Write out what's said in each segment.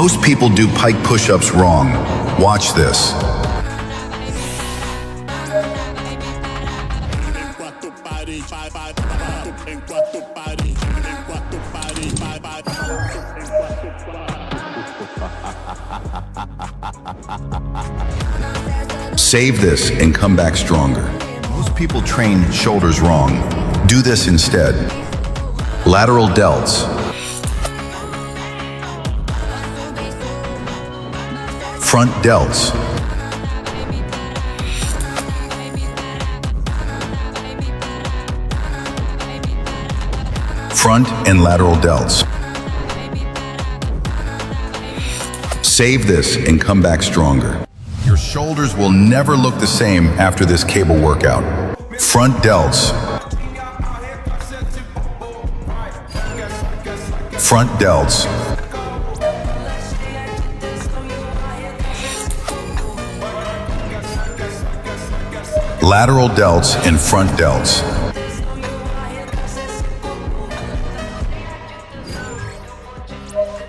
Most people do pike push-ups wrong. Watch this. Save this and come back stronger. Most people train shoulders wrong. Do this instead. Lateral delts. Front delts. Front and lateral delts. Save this and come back stronger. Your shoulders will never look the same after this cable workout. Front delts. Front delts. Lateral delts and front delts.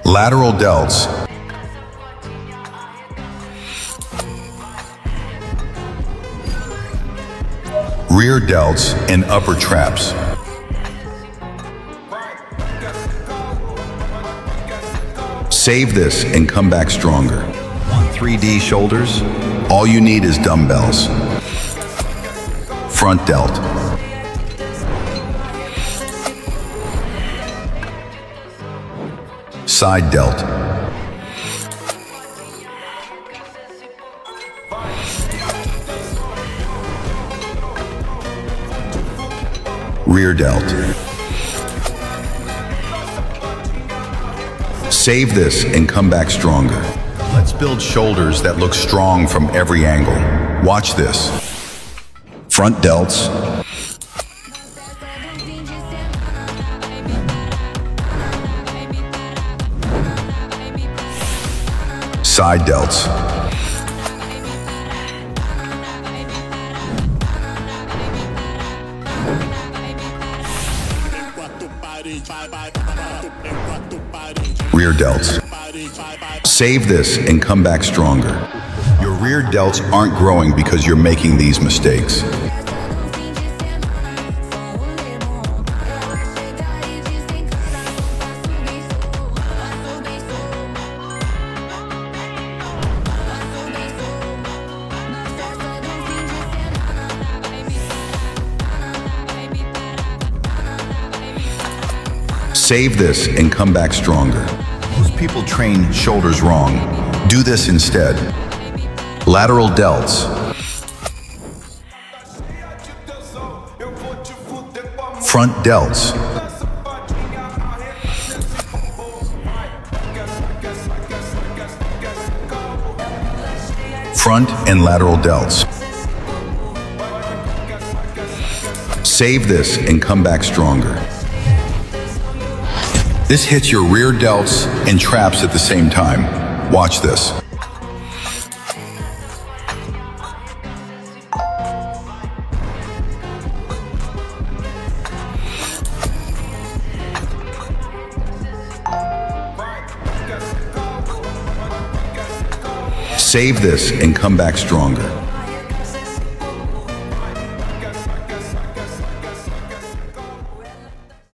Lateral delts. Rear delts and upper traps. Save this and come back stronger. Want 3D shoulders? All you need is dumbbells. Front delt. Side delt. Rear delt. Save this and come back stronger. Let's build shoulders that look strong from every angle. Watch this. Front delts. Side delts. Rear delts. Save this and come back stronger. Your rear delts aren't growing because you're making these mistakes. Save this and come back stronger. Most people train shoulders wrong. Do this instead. Lateral delts. Front delts. Front and lateral delts. Save this and come back stronger. This hits your rear delts and traps at the same time. Watch this. Save this and come back stronger.